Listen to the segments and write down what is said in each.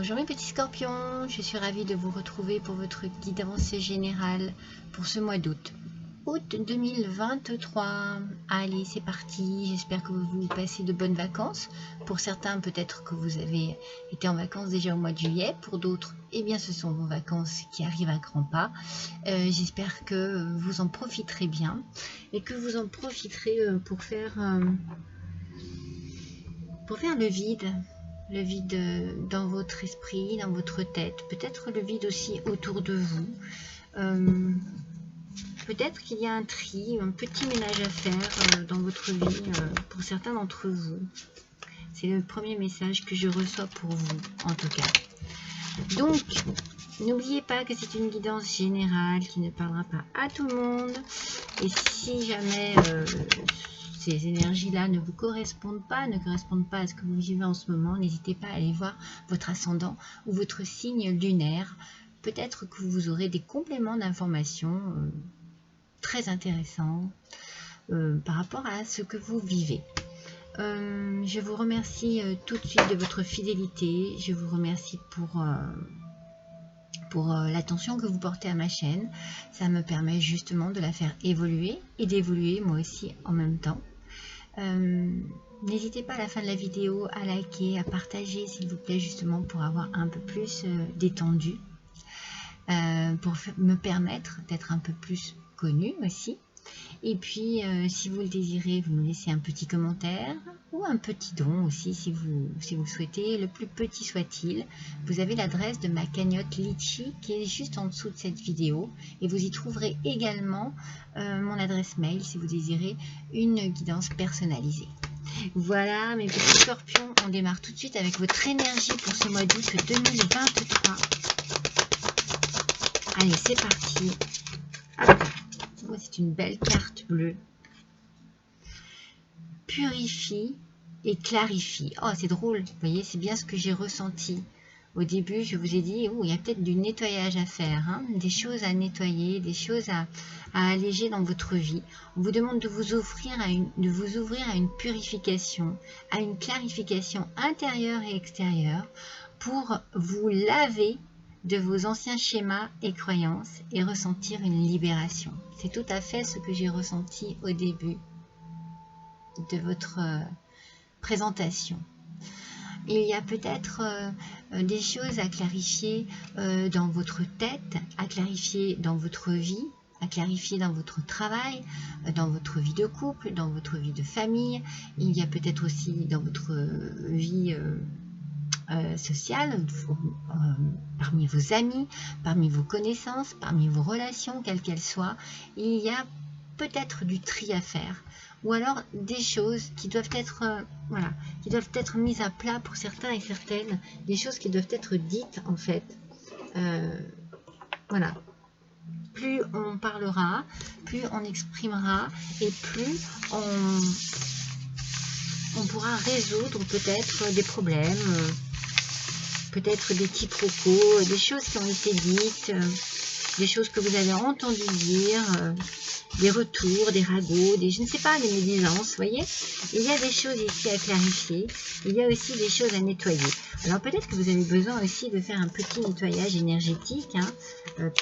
Bonjour mes petits scorpions, je suis ravie de vous retrouver pour votre guidance générale pour ce mois d'août. Août 2023. Allez, c'est parti. J'espère que vous passez de bonnes vacances. Pour certains, peut-être que vous avez été en vacances déjà au mois de juillet. Pour d'autres, eh bien, ce sont vos vacances qui arrivent à grands pas. J'espère que vous en profiterez bien et que vous en profiterez pour faire le vide. Le vide dans votre esprit, dans votre tête, peut-être le vide aussi autour de vous. Peut-être qu'il y a un tri, un petit ménage à faire dans votre vie pour certains d'entre vous. C'est le premier message que je reçois pour vous, en tout cas. Donc, n'oubliez pas que c'est une guidance générale qui ne parlera pas à tout le monde. Et si jamais ces énergies-là ne vous correspondent pas, à ce que vous vivez en ce moment, n'hésitez pas à aller voir votre ascendant ou votre signe lunaire. Peut-être que vous aurez des compléments d'informations très intéressants par rapport à ce que vous vivez. Je vous remercie tout de suite de votre fidélité. Je vous remercie pour l'attention que vous portez à ma chaîne. Ça me permet justement de la faire évoluer et d'évoluer moi aussi en même temps. N'hésitez pas à la fin de la vidéo à liker, à partager s'il vous plaît, justement pour avoir un peu plus d'étendue, pour me permettre d'être un peu plus connue aussi. Et puis si vous le désirez, vous me laissez un petit commentaire ou un petit don aussi si vous souhaitez, le plus petit soit-il. Vous avez l'adresse de ma cagnotte Litchi qui est juste en dessous de cette vidéo et vous y trouverez également mon adresse mail si vous désirez une guidance personnalisée. Voilà mes petits scorpions, on démarre tout de suite avec votre énergie pour ce mois d'août 2023. Allez, c'est parti. C'est une belle carte bleue. Purifie et clarifie. Oh, c'est drôle. Vous voyez, c'est bien ce que j'ai ressenti. Au début, je vous ai dit, il y a peut-être du nettoyage à faire, hein, des choses à nettoyer, des choses à alléger dans votre vie. On vous demande de vous ouvrir à une purification, à une clarification intérieure et extérieure pour vous laver de vos anciens schémas et croyances et ressentir une libération. C'est tout à fait ce que j'ai ressenti au début de votre présentation. Il y a peut-être des choses à clarifier dans votre tête, à clarifier dans votre vie, à clarifier dans votre travail, dans votre vie de couple, dans votre vie de famille. Il y a peut-être aussi dans votre vie sociale, parmi vos amis, parmi vos connaissances, parmi vos relations, quelles qu'elles soient. Il y a peut-être du tri à faire. Ou alors des choses qui doivent être qui doivent être mises à plat pour certains et certaines, des choses qui doivent être dites en fait. Voilà. Plus on parlera, plus on exprimera et plus on pourra résoudre peut-être des problèmes, peut-être des quiproquos, des choses qui ont été dites, des choses que vous avez entendu dire, des retours, des ragots, je ne sais pas, des médisances, vous voyez. Il y a des choses ici à clarifier, il y a aussi des choses à nettoyer. Alors peut-être que vous avez besoin aussi de faire un petit nettoyage énergétique, hein,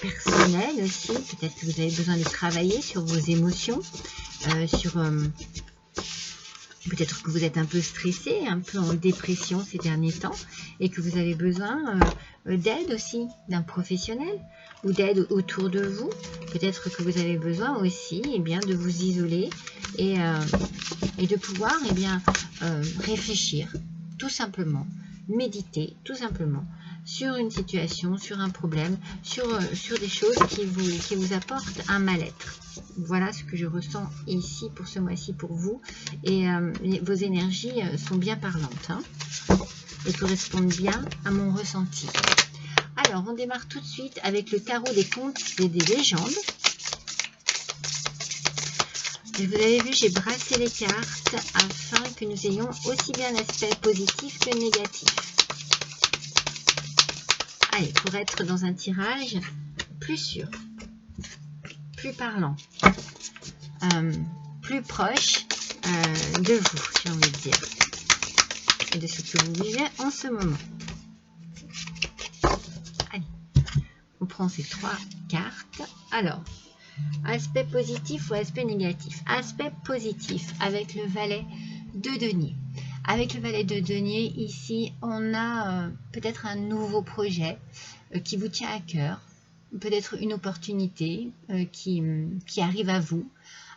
personnel aussi. Peut-être que vous avez besoin de travailler sur vos émotions, peut-être que vous êtes un peu stressé, un peu en dépression ces derniers temps et que vous avez besoin d'aide aussi d'un professionnel ou d'aide autour de vous. Peut-être que vous avez besoin aussi de vous isoler et de pouvoir réfléchir tout simplement, méditer tout simplement sur une situation, sur un problème, sur des choses qui vous apportent un mal-être. Voilà ce que je ressens ici pour ce mois-ci pour vous. Et vos énergies sont bien parlantes, hein, et correspondent bien à mon ressenti. Alors, on démarre tout de suite avec le tarot des contes et des légendes. Et vous avez vu, j'ai brassé les cartes afin que nous ayons aussi bien l'aspect positif que négatif. Allez, pour être dans un tirage plus sûr, plus parlant, plus proche de vous, j'ai envie de dire, et de ce que vous vivez en ce moment. On prend ces 3 cartes. Alors, aspect positif ou aspect négatif? Aspect positif avec le valet de denier. Avec le valet de denier, ici, on a peut-être un nouveau projet qui vous tient à cœur, peut-être une opportunité qui arrive à vous,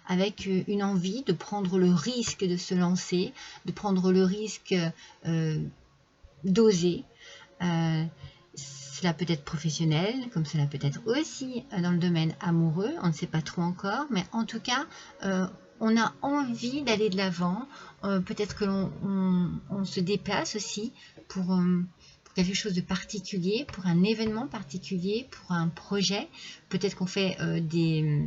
avec une envie de prendre le risque de se lancer, de prendre le risque d'oser. Cela peut être professionnel, comme cela peut être aussi dans le domaine amoureux, on ne sait pas trop encore, mais en tout cas, on a envie d'aller de l'avant, peut-être que l'on se déplace aussi pour quelque chose de particulier, pour un événement particulier, pour un projet, peut-être qu'on fait des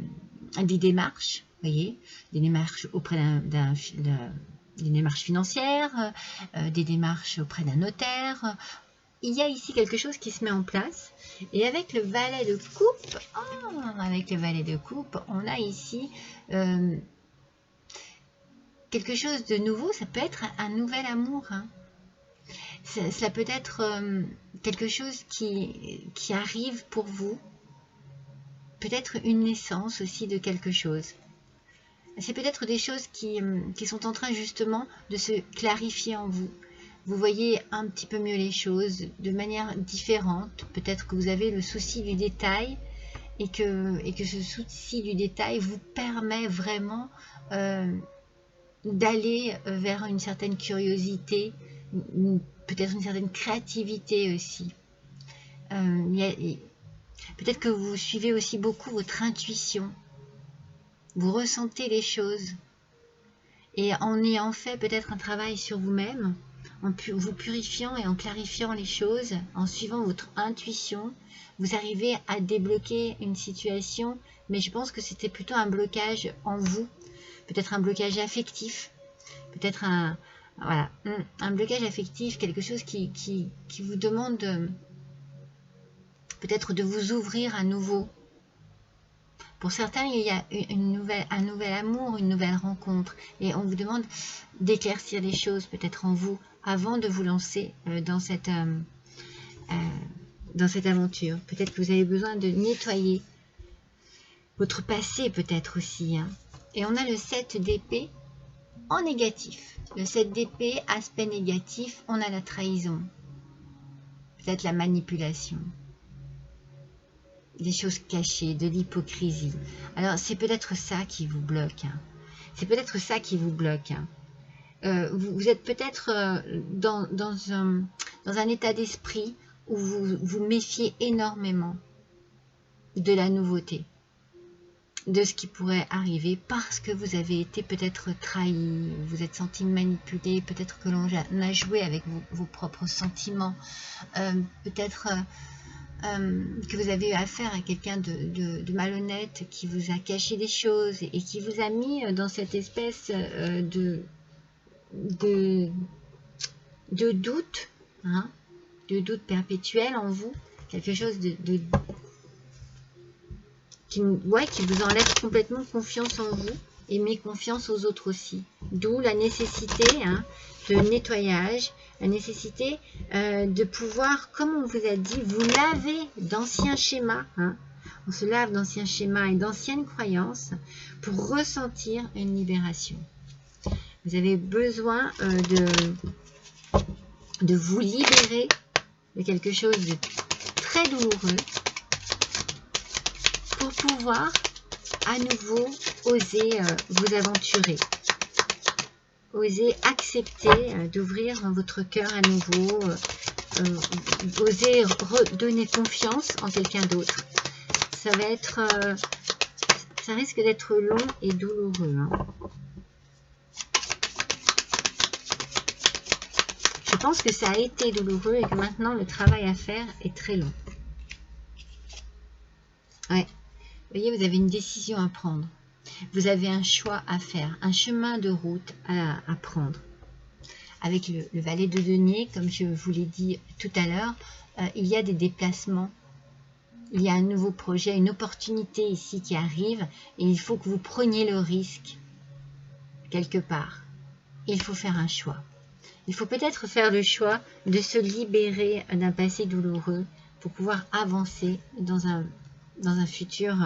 démarches, vous voyez, des démarches auprès des démarches financières, des démarches auprès d'un notaire. Il y a ici quelque chose qui se met en place. Et avec le valet de coupe, on a ici quelque chose de nouveau. Ça peut être un nouvel amour. Hein. Ça peut être quelque chose qui arrive pour vous. Peut-être une naissance aussi de quelque chose. C'est peut-être des choses qui sont en train justement de se clarifier en vous. Vous voyez un petit peu mieux les choses de manière différente. Peut-être que vous avez le souci du détail et que ce souci du détail vous permet vraiment d'aller vers une certaine curiosité, peut-être une certaine créativité aussi. Peut-être que vous suivez aussi beaucoup votre intuition. Vous ressentez les choses. Et en ayant fait peut-être un travail sur vous-même, en vous purifiant et en clarifiant les choses, en suivant votre intuition, vous arrivez à débloquer une situation, mais je pense que c'était plutôt un blocage en vous, peut-être un blocage affectif, peut-être un blocage affectif, quelque chose qui vous demande peut-être de vous ouvrir à nouveau. Pour certains, il y a un nouvel amour, une nouvelle rencontre, et on vous demande d'éclaircir les choses peut-être en vous avant de vous lancer dans cette aventure. Peut-être que vous avez besoin de nettoyer votre passé peut-être aussi. Hein. Et on a le 7 d'épée en négatif. Le 7 d'épée, aspect négatif, on a la trahison. Peut-être la manipulation. Des choses cachées, de l'hypocrisie. Alors, c'est peut-être ça qui vous bloque. Hein. C'est peut-être ça qui vous bloque. Hein. Vous êtes peut-être dans un état d'esprit où vous vous méfiez énormément de la nouveauté, de ce qui pourrait arriver parce que vous avez été peut-être trahi, vous vous êtes senti manipulé, peut-être que l'on a joué avec vos propres sentiments, peut-être que vous avez eu affaire à quelqu'un de malhonnête qui vous a caché des choses et qui vous a mis dans cette espèce de doute, hein, de doute perpétuel en vous, quelque chose qui vous enlève complètement confiance en vous et met confiance aux autres aussi. D'où la nécessité de nettoyage, la nécessité de pouvoir, comme on vous a dit, vous laver d'anciens schémas. Hein. On se lave d'anciens schémas et d'anciennes croyances pour ressentir une libération. Vous avez besoin de vous libérer de quelque chose de très douloureux pour pouvoir à nouveau oser vous aventurer. Osez accepter d'ouvrir votre cœur à nouveau, osez redonner confiance en quelqu'un d'autre. Ça risque d'être long et douloureux. Hein. Je pense que ça a été douloureux et que maintenant le travail à faire est très long. Ouais. Vous voyez, vous avez une décision à prendre. Vous avez un choix à faire, un chemin de route à prendre. Avec le valet de denier, comme je vous l'ai dit tout à l'heure, il y a des déplacements. Il y a un nouveau projet, une opportunité ici qui arrive et il faut que vous preniez le risque quelque part. Il faut faire un choix. Il faut peut-être faire le choix de se libérer d'un passé douloureux pour pouvoir avancer dans un futur,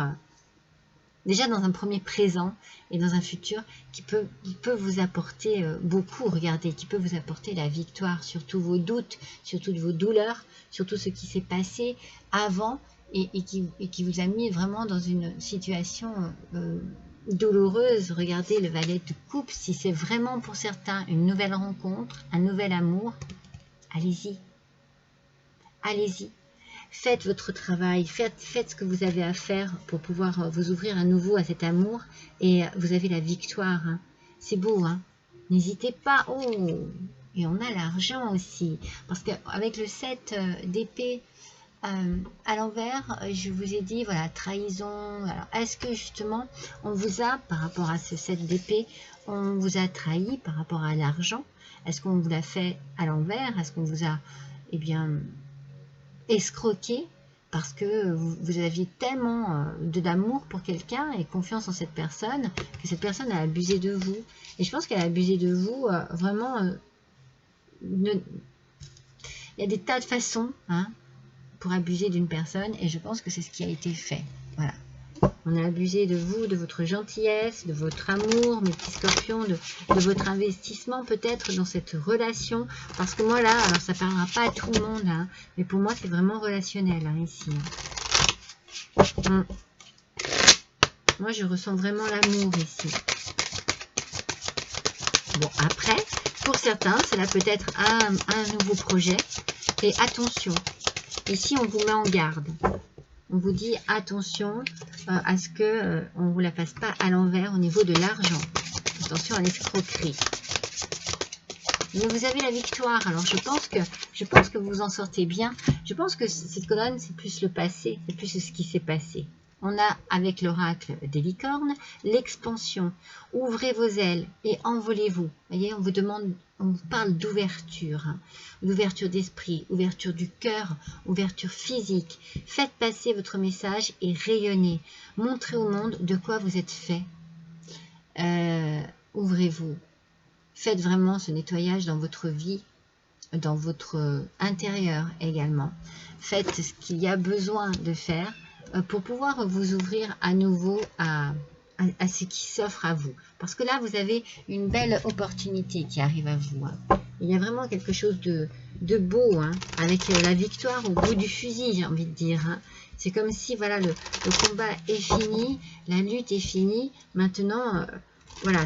déjà dans un premier présent et dans un futur qui peut vous apporter beaucoup, regardez, qui peut vous apporter la victoire sur tous vos doutes, sur toutes vos douleurs, sur tout ce qui s'est passé avant et qui vous a mis vraiment dans une situation douloureuse. Regardez le valet de coupe, si c'est vraiment pour certains une nouvelle rencontre, un nouvel amour, allez-y, allez-y. Faites votre travail, faites ce que vous avez à faire pour pouvoir vous ouvrir à nouveau à cet amour et vous avez la victoire. Hein. C'est beau, hein. N'hésitez pas. Oh, et on a l'argent aussi. Parce qu'avec le 7 d'épée à l'envers, je vous ai dit, voilà, trahison. Alors, est-ce que justement, on vous a, par rapport à ce 7 d'épée, on vous a trahi par rapport à l'argent? Est-ce qu'on vous l'a fait à l'envers? Est-ce qu'on vous a, eh bien, escroqué parce que vous aviez tellement d'amour pour quelqu'un et confiance en cette personne que cette personne a abusé de vous. Et je pense qu'elle a abusé de vous vraiment. Il y a des tas de façons hein, pour abuser d'une personne et je pense que c'est ce qui a été fait. Voilà. On a abusé de vous, de votre gentillesse, de votre amour, mes petits scorpions, de votre investissement peut-être dans cette relation. Parce que moi là, alors ça ne parlera pas à tout le monde, hein, mais pour moi c'est vraiment relationnel hein, ici. Moi je ressens vraiment l'amour ici. Bon après, pour certains, cela peut être un nouveau projet. Et attention, ici on vous met en garde. On vous dit attention à ce que on ne vous la fasse pas à l'envers au niveau de l'argent. Attention à l'escroquerie. Mais vous avez la victoire. Alors je pense que vous en sortez bien. Je pense que cette colonne c'est plus le passé, c'est plus ce qui s'est passé. On a avec l'oracle des licornes l'expansion. Ouvrez vos ailes et envolez-vous. Vous voyez, on vous demande, on vous parle d'ouverture, hein. L'ouverture d'esprit, ouverture du cœur, ouverture physique. Faites passer votre message et rayonnez. Montrez au monde de quoi vous êtes fait. Ouvrez-vous. Faites vraiment ce nettoyage dans votre vie, dans votre intérieur également. Faites ce qu'il y a besoin de faire pour pouvoir vous ouvrir à nouveau à ce qui s'offre à vous. Parce que là, vous avez une belle opportunité qui arrive à vous. Hein. Il y a vraiment quelque chose de beau, hein, avec la victoire au bout du fusil, j'ai envie de dire. Hein. C'est comme si voilà, le combat est fini, la lutte est finie. Maintenant, voilà,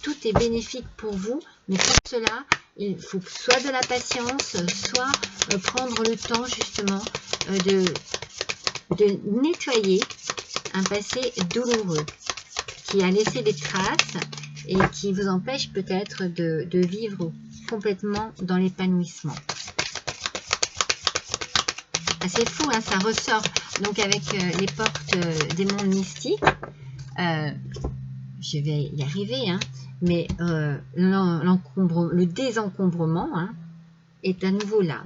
tout est bénéfique pour vous. Mais pour cela, il faut soit de la patience, soit prendre le temps justement de nettoyer un passé douloureux qui a laissé des traces et qui vous empêche peut-être de vivre complètement dans l'épanouissement. Ah, c'est fou, hein, ça ressort donc avec les portes des mondes mystiques. Je vais y arriver, hein, mais le désencombrement hein, est à nouveau là.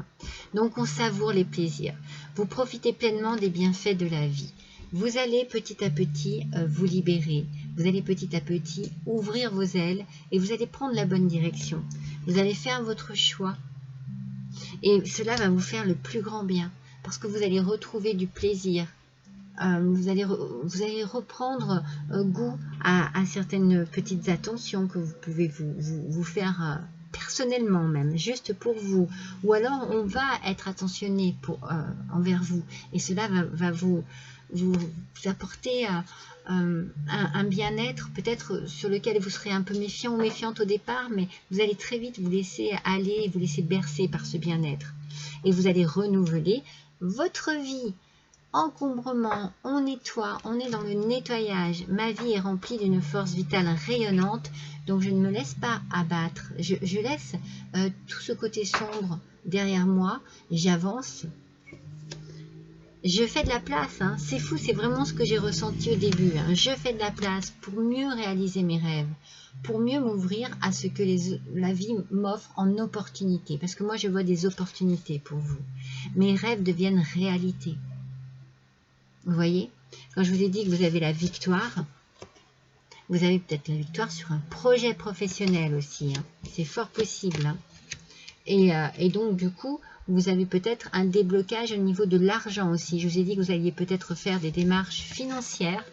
Donc on savoure les plaisirs. Vous profitez pleinement des bienfaits de la vie. Vous allez petit à petit vous libérer. Vous allez petit à petit ouvrir vos ailes et vous allez prendre la bonne direction. Vous allez faire votre choix. Et cela va vous faire le plus grand bien. Parce que vous allez retrouver du plaisir. Vous allez reprendre goût à certaines petites attentions que vous pouvez vous faire personnellement même, juste pour vous. Ou alors on va être attentionné envers vous. Et cela va vous apporter un bien-être peut-être sur lequel vous serez un peu méfiant ou méfiante au départ, mais vous allez très vite vous laisser aller, vous laisser bercer par ce bien-être. Et vous allez renouveler votre vie. Encombrement, on nettoie, on est dans le nettoyage. Ma vie est remplie d'une force vitale rayonnante, donc je ne me laisse pas abattre. Je laisse tout ce côté sombre derrière moi, j'avance. Je fais de la place, hein. C'est fou, c'est vraiment ce que j'ai ressenti au début. Hein. Je fais de la place pour mieux réaliser mes rêves, pour mieux m'ouvrir à ce que la vie m'offre en opportunité. Parce que moi, je vois des opportunités pour vous. Mes rêves deviennent réalité. Vous voyez, quand je vous ai dit que vous avez la victoire, vous avez peut-être la victoire sur un projet professionnel aussi. Hein. C'est fort possible. Hein. Et donc, du coup, Vous avez peut-être un déblocage au niveau de l'argent aussi. Je vous ai dit que vous alliez peut-être faire des démarches financières.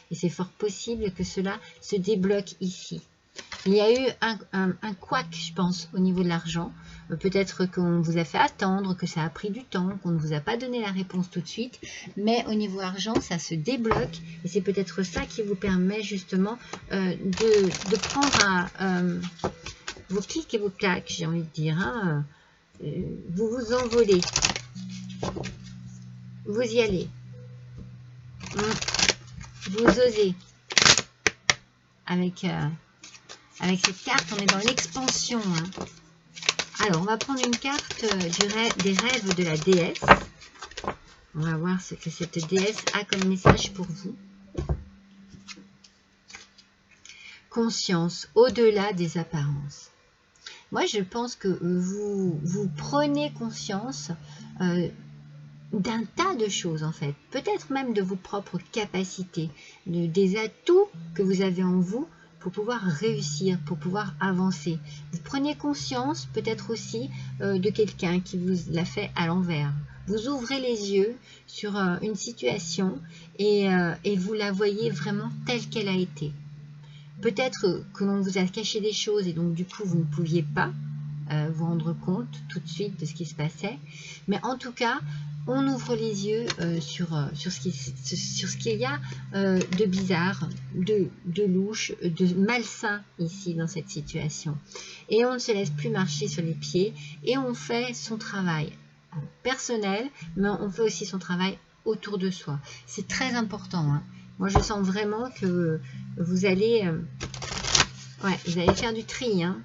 Et c'est fort possible que cela se débloque ici. Il y a eu un couac, je pense, au niveau de l'argent. Peut-être qu'on vous a fait attendre, que ça a pris du temps, qu'on ne vous a pas donné la réponse tout de suite. Mais au niveau argent, ça se débloque. Et c'est peut-être ça qui vous permet justement de prendre vos clics et vos claques, j'ai envie de dire. Hein. Vous vous envolez. Vous y allez. Vous osez. Avec cette carte, on est dans l'expansion. Hein. Alors, on va prendre une carte des rêves de la déesse. On va voir ce que cette déesse a comme message pour vous. Conscience, au-delà des apparences. Moi, je pense que vous prenez conscience d'un tas de choses, en fait. Peut-être même de vos propres capacités, des atouts que vous avez en vous pour pouvoir réussir, pour pouvoir avancer. Vous prenez conscience peut-être aussi de quelqu'un qui vous l'a fait à l'envers. Vous ouvrez les yeux sur une situation et vous la voyez vraiment telle qu'elle a été. Peut-être que l'on vous a caché des choses et donc du coup vous ne pouviez pas vous rendre compte tout de suite de ce qui se passait. Mais en tout cas, on ouvre les yeux sur ce qu'il y a de bizarre, de louche, de malsain ici dans cette situation. Et on ne se laisse plus marcher sur les pieds et on fait son travail personnel, mais on fait aussi son travail autour de soi. C'est très important. Hein. Moi, je sens vraiment que vous allez faire du tri. Hein.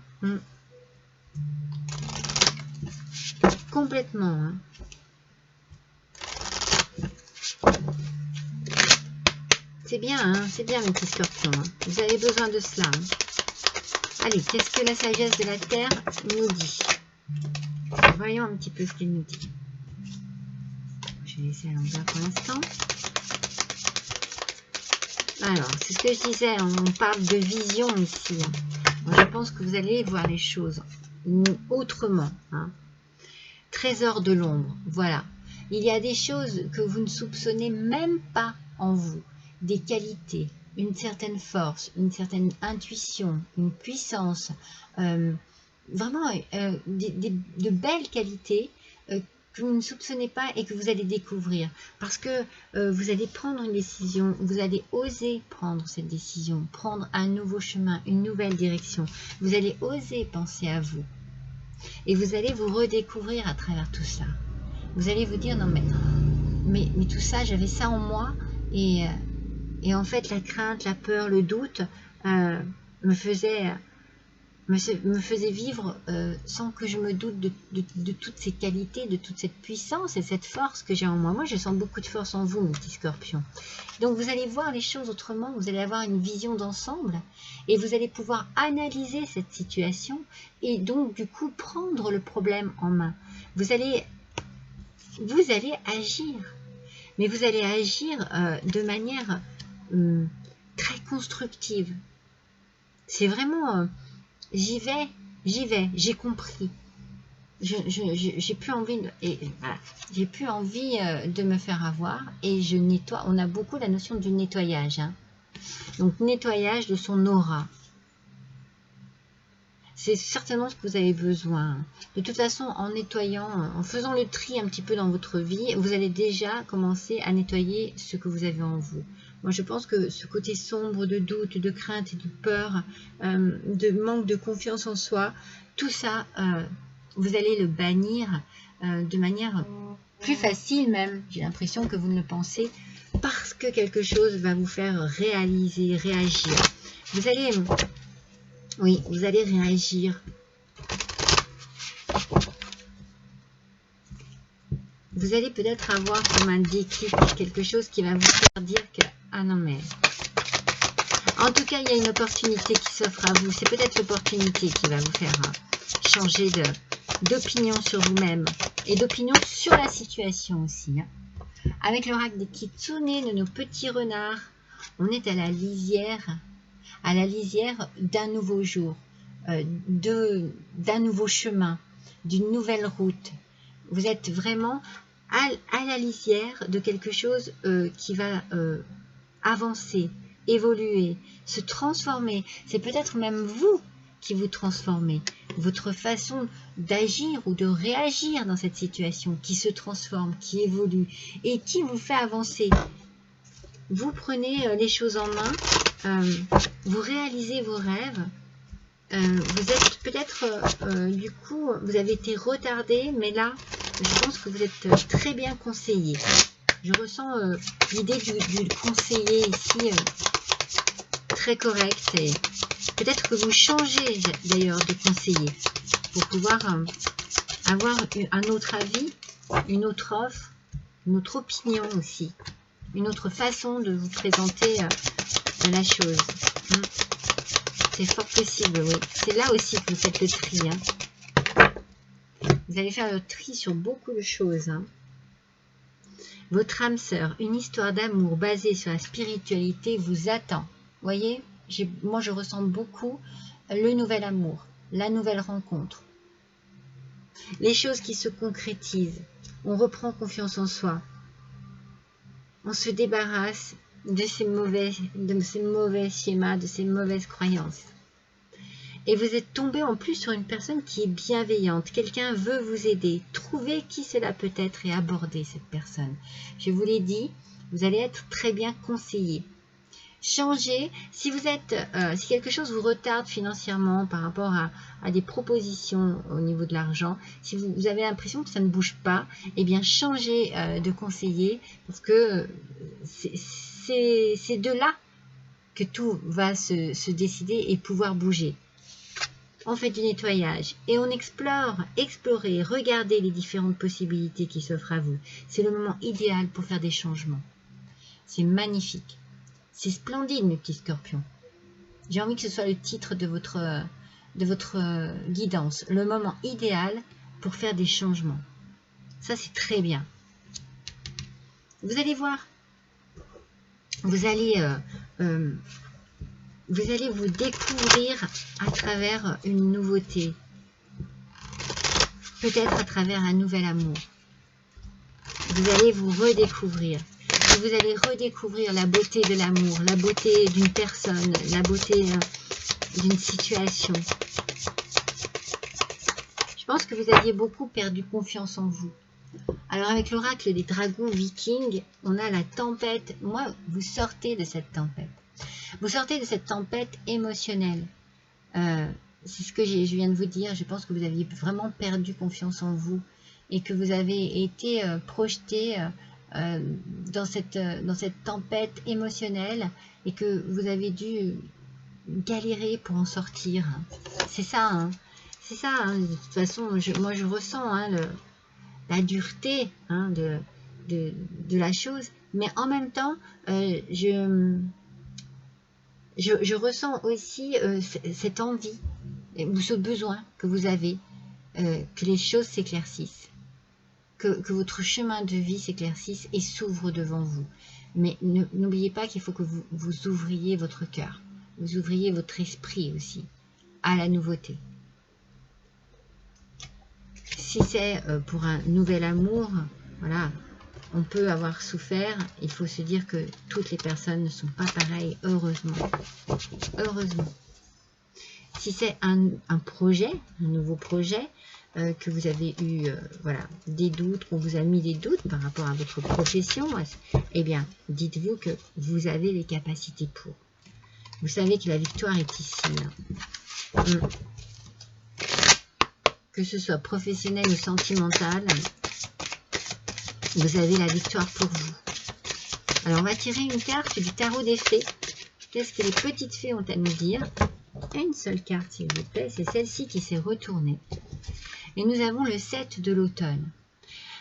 Complètement. Hein. C'est bien, hein, c'est bien mes petits scorpions. Hein. Vous avez besoin de cela. Hein. Allez, qu'est-ce que la sagesse de la Terre nous dit? Voyons un petit peu ce qu'il nous dit. Je vais laisser à l'envers pour l'instant. Alors, c'est ce que je disais, on parle de vision ici. Hein. Moi, je pense que vous allez voir les choses autrement. Hein. Trésor de l'ombre, voilà. Il y a des choses que vous ne soupçonnez même pas en vous. Des qualités, une certaine force, une certaine intuition, une puissance, vraiment de belles qualités que vous ne soupçonnez pas et que vous allez découvrir. Parce que vous allez prendre une décision, vous allez oser prendre cette décision, prendre un nouveau chemin, une nouvelle direction. Vous allez oser penser à vous. Et vous allez vous redécouvrir à travers tout ça. Vous allez vous dire, non mais tout ça, j'avais ça en moi et en fait la crainte, la peur, le doute me faisait vivre sans que je me doute de toutes ces qualités, de toute cette puissance et cette force que j'ai en moi. Moi, je sens beaucoup de force en vous, mes petits scorpions. Donc, vous allez voir les choses autrement, vous allez avoir une vision d'ensemble et vous allez pouvoir analyser cette situation et donc, du coup, prendre le problème en main. Vous allez agir, mais vous allez agir de manière très constructive. C'est vraiment... J'y vais, j'ai compris. J'ai plus envie de me faire avoir et je nettoie. On a beaucoup la notion du nettoyage. Hein. Donc, nettoyage de son aura. C'est certainement ce que vous avez besoin. De toute façon, en nettoyant, en faisant le tri un petit peu dans votre vie, vous allez déjà commencer à nettoyer ce que vous avez en vous. Moi, je pense que ce côté sombre de doute, de crainte et de peur, de manque de confiance en soi, tout ça, vous allez le bannir de manière plus facile même. J'ai l'impression que vous ne le pensez parce que quelque chose va vous faire réaliser, réagir. Vous allez... Oui, vous allez réagir. Vous allez peut-être avoir comme un déclic, quelque chose qui va vous faire dire que... Ah non mais... En tout cas, il y a une opportunité qui s'offre à vous. C'est peut-être l'opportunité qui va vous faire changer d'opinion sur vous-même. Et d'opinion sur la situation aussi. Hein. Avec l'oracle des Kitsune, de nos petits renards, on est à la lisière d'un nouveau jour, d'un nouveau chemin, d'une nouvelle route. Vous êtes vraiment à la lisière de quelque chose qui va avancer, évoluer, se transformer. C'est peut-être même vous qui vous transformez. Votre façon d'agir ou de réagir dans cette situation qui se transforme, qui évolue et qui vous fait avancer. Vous prenez les choses en main, vous réalisez vos rêves. Vous êtes peut-être, du coup, vous avez été retardé, mais là, je pense que vous êtes très bien conseillé. Je ressens l'idée du conseiller ici très correcte. Et peut-être que vous changez d'ailleurs de conseiller pour pouvoir avoir un autre avis, une autre offre, une autre opinion aussi, une autre façon de vous présenter la chose. C'est fort possible, oui. C'est là aussi que vous faites le tri. Vous allez faire le tri sur beaucoup de choses. Votre âme sœur, une histoire d'amour basée sur la spiritualité vous attend. Vous voyez, moi je ressens beaucoup le nouvel amour, la nouvelle rencontre. Les choses qui se concrétisent. On reprend confiance en soi. On se débarrasse de ces mauvais schémas, de ces mauvaises croyances. Et vous êtes tombé en plus sur une personne qui est bienveillante. Quelqu'un veut vous aider. Trouvez qui cela peut être et abordez cette personne. Je vous l'ai dit, vous allez être très bien conseillé. Changez. Si vous êtes, si quelque chose vous retarde financièrement par rapport à des propositions au niveau de l'argent, si vous avez l'impression que ça ne bouge pas, eh bien changez de conseiller parce que c'est de là que tout va se décider et pouvoir bouger. On fait du nettoyage et on explorez, regardez les différentes possibilités qui s'offrent à vous. C'est le moment idéal pour faire des changements. C'est magnifique. C'est splendide, mes petits scorpions. J'ai envie que ce soit le titre de votre guidance. Le moment idéal pour faire des changements. Ça, c'est très bien. Vous allez voir. Vous allez vous découvrir à travers une nouveauté. Peut-être à travers un nouvel amour. Vous allez vous redécouvrir. Et vous allez redécouvrir la beauté de l'amour, la beauté d'une personne, la beauté d'une situation. Je pense que vous aviez beaucoup perdu confiance en vous. Alors avec l'oracle des dragons vikings, on a la tempête. Moi, vous sortez de cette tempête. Vous sortez de cette tempête émotionnelle. C'est ce que je viens de vous dire. Je pense que vous aviez vraiment perdu confiance en vous et que vous avez été projeté dans cette tempête émotionnelle et que vous avez dû galérer pour en sortir. C'est ça, hein. C'est ça, hein. De toute façon, moi je ressens la dureté de la chose, mais en même temps, je ressens aussi cette envie ou ce besoin que vous avez que les choses s'éclaircissent, que votre chemin de vie s'éclaircisse et s'ouvre devant vous. Mais n'oubliez pas qu'il faut que vous ouvriez votre cœur, vous ouvriez votre esprit aussi à la nouveauté. Si c'est pour un nouvel amour, voilà, on peut avoir souffert. Il faut se dire que toutes les personnes ne sont pas pareilles, heureusement. Heureusement. Si c'est un projet, un nouveau projet, que vous avez eu voilà, des doutes, qu'on vous a mis des doutes par rapport à votre profession, eh bien, dites-vous que vous avez les capacités pour. Vous savez que la victoire est ici. Que ce soit professionnel ou sentimental, vous avez la victoire pour vous. Alors, on va tirer une carte du tarot des fées. Qu'est-ce que les petites fées ont à nous dire? Une seule carte, s'il vous plaît. C'est celle-ci qui s'est retournée. Et nous avons le 7 de l'automne.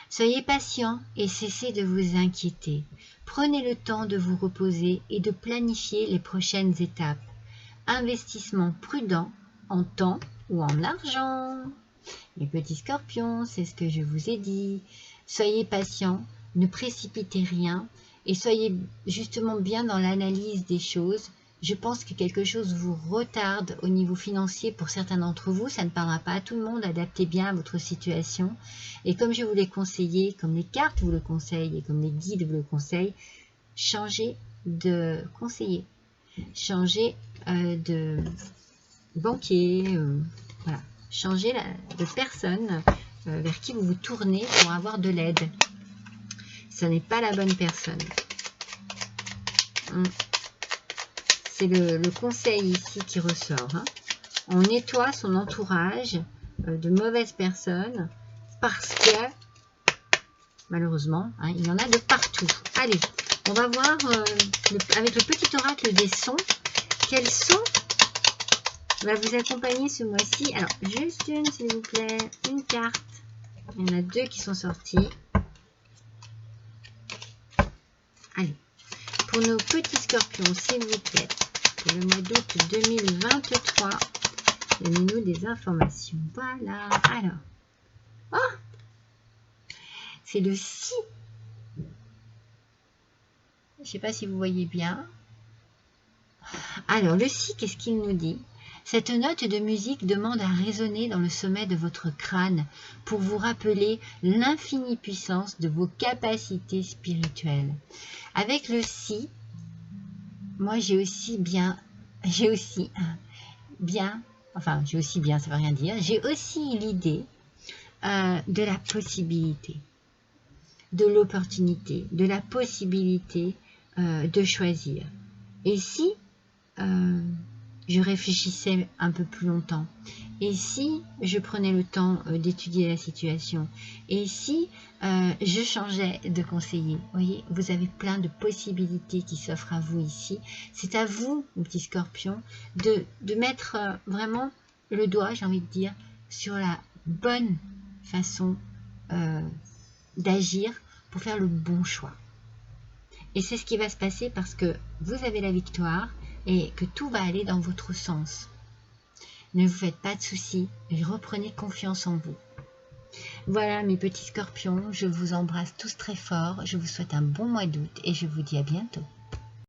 Soyez patient et cessez de vous inquiéter. Prenez le temps de vous reposer et de planifier les prochaines étapes. Investissement prudent en temps ou en argent. Les petits scorpions, c'est ce que je vous ai dit. Soyez patient, ne précipitez rien et soyez justement bien dans l'analyse des choses Je pense que quelque chose vous retarde au niveau financier pour certains d'entre vous. Ça ne parlera pas à tout le monde. Adaptez bien à votre situation. Et comme je vous l'ai conseillé, comme les cartes vous le conseillent et comme les guides vous le conseillent, changez de conseiller. Changez de banquier. Voilà. Changez de personne vers qui vous vous tournez pour avoir de l'aide. Ce n'est pas la bonne personne. C'est le conseil ici qui ressort. Hein. On nettoie son entourage de mauvaises personnes parce que, malheureusement, hein, il y en a de partout. Allez, on va voir avec le petit oracle des sons, quels sons va vous accompagner ce mois-ci. Alors, juste une, s'il vous plaît, une carte. Il y en a deux qui sont sortis. Allez, pour nos petits scorpions, s'il vous plaît, pour le mois d'août 2023, donnez-nous des informations. Voilà, alors. Oh, c'est le si. Je ne sais pas si vous voyez bien. Alors, le si, qu'est-ce qu'il nous dit? Cette note de musique demande à résonner dans le sommet de votre crâne pour vous rappeler l'infinie puissance de vos capacités spirituelles. Avec le si, moi j'ai aussi bien, ça veut rien dire, j'ai aussi l'idée de la possibilité, de l'opportunité, de la possibilité de choisir. Et si je réfléchissais un peu plus longtemps, et si je prenais le temps d'étudier la situation, et si je changeais de conseiller, vous voyez, vous avez plein de possibilités qui s'offrent à vous ici. C'est à vous, mon petit scorpion, de mettre vraiment le doigt, j'ai envie de dire, sur la bonne façon d'agir pour faire le bon choix. Et c'est ce qui va se passer parce que vous avez la victoire et que tout va aller dans votre sens. Ne vous faites pas de soucis et reprenez confiance en vous. Voilà mes petits scorpions, je vous embrasse tous très fort, je vous souhaite un bon mois d'août et je vous dis à bientôt.